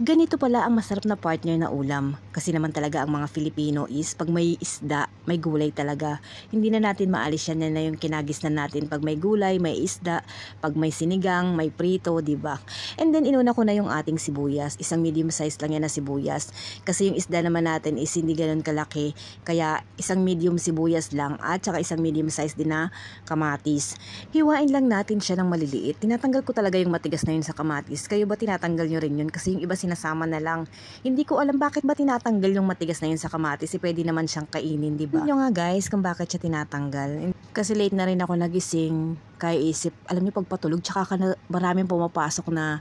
Ganito pala ang masarap na partner na ulam. Kasi naman talaga ang mga Filipino is pag may isda, may gulay talaga. Hindi na natin maalis yan na yung kinagisnan natin. Pag may gulay, may isda. Pag may sinigang, may prito, diba? And then inuna ko na yung ating sibuyas. Isang medium size lang yan na sibuyas. Kasi yung isda naman natin is hindi ganun kalaki. Kaya isang medium sibuyas lang at saka isang medium size din na kamatis. Hiwain lang natin siya ng maliliit. Tinatanggal ko talaga yung matigas na yun sa kamatis. Kayo ba tinatanggal nyo rin yun? Kasi yung iba sinasama na lang. Hindi ko alam bakit ba tinatanggal yung matigas na yun sa kamatis. Pwede naman siyang kainin, di ba? Yun nga guys, kung bakit siya tinatanggal. Kasi late na rin ako nagising. Kaya isip, alam niyo pagpatulog, tsaka maraming pumapasok na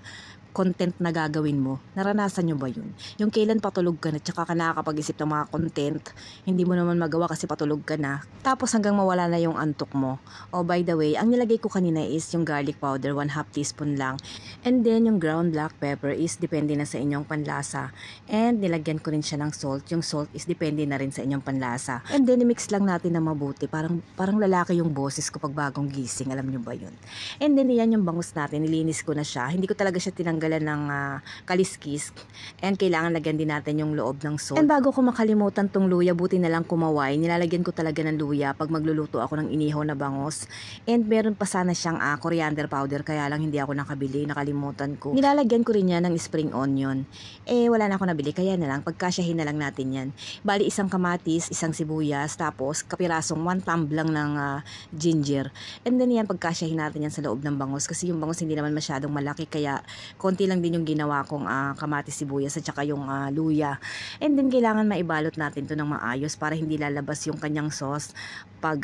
content na gagawin mo. Naranasan nyo ba yun? Yung kailan patulog ka na, tsaka ka nakakapag-isip ng mga content, hindi mo naman magawa kasi patulog ka na. Tapos hanggang mawala na yung antok mo. Oh, by the way, ang nilagay ko kanina is yung garlic powder, 1/2 teaspoon lang. And then yung ground black pepper is depende na sa inyong panlasa. And nilagyan ko rin siya ng salt. Yung salt is depende na rin sa inyong panlasa. And then mix lang natin na mabuti. Parang lalaki yung boses ko pag bagong gising. Alam nyo ba yun? And then yan yung bangus natin. Nilinis ko na siya. Hindi ko talaga siya tinanggalan ng kaliskis. And kailangan lagyan din natin yung loob ng salt. And bago ko makalimutan tong luya, buti na lang kumaway. Nilalagyan ko talaga ng luya pag magluluto ako ng inihaw na bangus. And meron pa sana siyang coriander powder. Kaya lang hindi ako nakabili. Nakalimutan ko. Nilalagyan ko rin yan ng spring onion. Wala na ako nabili. Kaya na lang. Pagkasyahin na lang natin yan. Bali, isang kamatis, isang sibuyas, tapos kapirasong 1 thumb lang ng ginger. And then yan, pagkasyahin natin yan sa loob ng bangus. Kasi yung bangus hindi naman masyadong malaki. Kaya konti lang din yung ginawa kong kamatis, sibuyas, at saka yung luya. And then kailangan maibalot natin to ng maayos para hindi lalabas yung kanyang sauce pag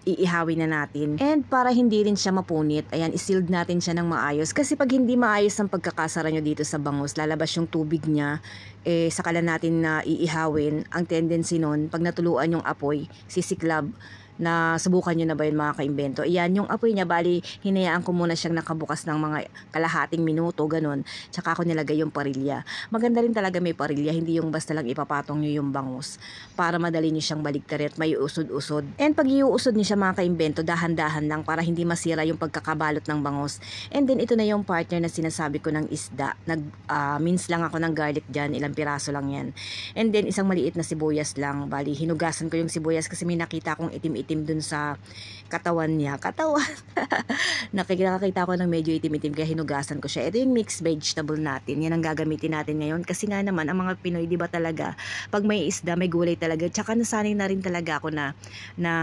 iihawin na natin. And para hindi rin siya mapunit, ayan, isild natin siya ng maayos. Kasi pag hindi maayos ang pagkakasara nyo dito sa bangus, lalabas yung tubig niya, saka lang natin na iihawin. Ang tendency nun, pag natuluan yung apoy, sisiklab. Na subukan nyo na ba yun mga kaimbento? Iyan, yung apoy niya, bali, hinayaan ko muna siyang nakabukas ng mga kalahating minuto, ganun. Tsaka ako nilagay yung parilya. Maganda rin talaga may parilya, hindi yung basta lang ipapatong nyo yung bangus. Para madali nyo siyang baligtarin at may usod-usod. And pag iuusod nyo siya mga kaimbento, dahan-dahan lang para hindi masira yung pagkakabalot ng bangus. And then ito na yung partner na sinasabi ko ng isda. Mince lang ako ng garlic dyan, ilang piraso lang yan. And then isang maliit na sibuyas lang. Bali, hinugasan ko yung sibuyas kasi may nakita akong itim-itim dun sa katawan niya. Nakikita ko ng medyo itim-itim kaya hinugasan ko siya. Ito yung mixed vegetable natin. Yan ang gagamitin natin ngayon. Kasi nga naman, ang mga Pinoy, di ba talaga, pag may isda, may gulay talaga. Tsaka nasanay na rin talaga ako na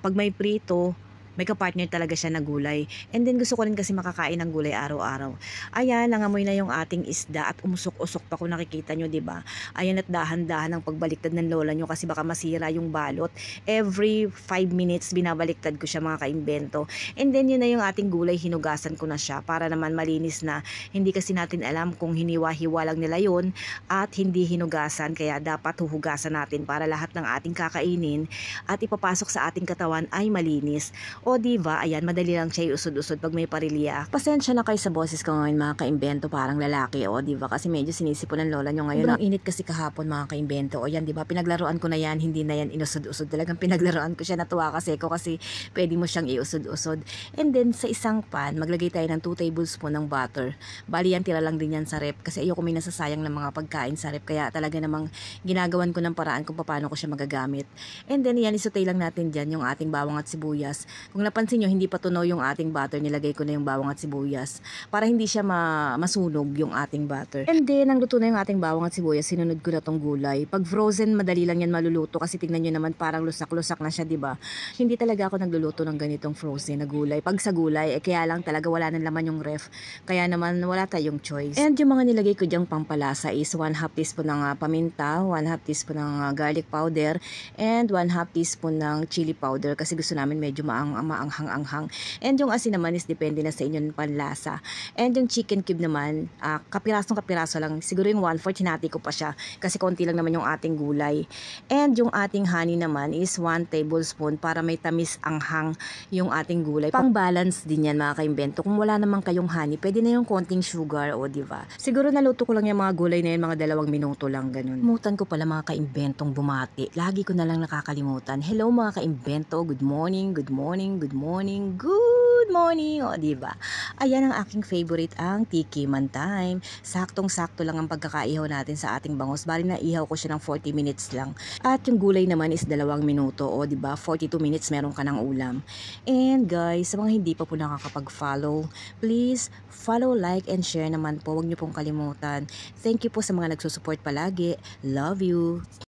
pag may prito, may kapartner talaga siya na gulay. And then gusto ko rin kasi makakain ng gulay araw-araw. Ayan, nangamoy na yung ating isda at umusok-usok pa kung nakikita nyo, diba? Ayan, at dahan-dahan ang pagbaliktad ng lola nyo kasi baka masira yung balot. Every 5 minutes binabaliktad ko siya mga kaimbento. And then yun na yung ating gulay, hinugasan ko na siya para naman malinis na. Hindi kasi natin alam kung hiniwa-hiwa lang nila yun at hindi hinugasan. Kaya dapat huhugasan natin para lahat ng ating kakainin at ipapasok sa ating katawan ay malinis. O diba, ayan, madali lang siya iusod-usod pag may parilya. Pasensya na kayo sa boses ko ngayon mga kaimbento, parang lalaki, o diba, kasi medyo sinisipon ng lola nyo ngayon. Sobrang init kasi kahapon mga kaimbento, o yan diba, pinaglaruan ko na yan, hindi na yan inusod-usod, talagang pinaglaruan ko siya, natuwa kasi ko kasi pwede mo siyang iusod-usod. And then sa isang pan, maglagay tayo ng 2 tablespoon ng butter. Bali yan, tira lang din yan sa rep, kasi ayoko may nasasayang ng mga pagkain sa rep, kaya talaga namang ginagawan ko ng paraan kung paano ko siya magagamit. And then yan, isutay lang natin dyan yung ating bawang at sibuyas. Kung napansin nyo, hindi pa tunaw yung ating butter, nilagay ko na yung bawang at sibuyas para hindi siya masunog yung ating butter. And then, nang luto na yung ating bawang at sibuyas, sinunod ko na tong gulay. Pag frozen, madali lang yan maluluto kasi tingnan nyo naman parang lusak-lusak na siya, diba? Hindi talaga ako nagluluto ng ganitong frozen na gulay. Pag sa gulay, kaya lang talaga wala nang laman yung ref. Kaya naman, wala tayong choice. And yung mga nilagay ko dyang pampalasa is 1/2 teaspoon ng paminta, 1/2 teaspoon ng garlic powder, and 1/2 teaspoon ng chili powder kasi gusto namin medyo maanghang-anghang. And yung asin naman is depende na sa inyong panlasa. And yung chicken cube naman, kapirasong-kapiraso lang. Siguro yung 1/4 hinati ko pa siya kasi konti lang naman yung ating gulay. And yung ating honey naman is 1 tablespoon para may tamis anghang yung ating gulay. Pang balance din yan mga kaimbento. Kung wala naman kayong honey, pwede na yung konting sugar, o diba? Siguro naluto ko lang yung mga gulay na yun, mga 2 minuto lang, ganun. Mutan ko pala mga kaimbentong bumati. Lagi ko na lang nakakalimutan. Hello mga kaimbento, good morning, good morning, good morning, good Good morning! O, diba? Ayan ang aking favorite, ang tikiman time. Saktong-sakto lang ang pagkakaihaw natin sa ating bangus. Bali na ihaw ko siya ng 40 minutes lang. At yung gulay naman is 2 minuto. O, diba? 42 minutes meron ka ng ulam. And guys, sa mga hindi pa po nakakapag-follow, please follow, like, and share naman po. Huwag niyo pong kalimutan. Thank you po sa mga nagsusupport palagi. Love you!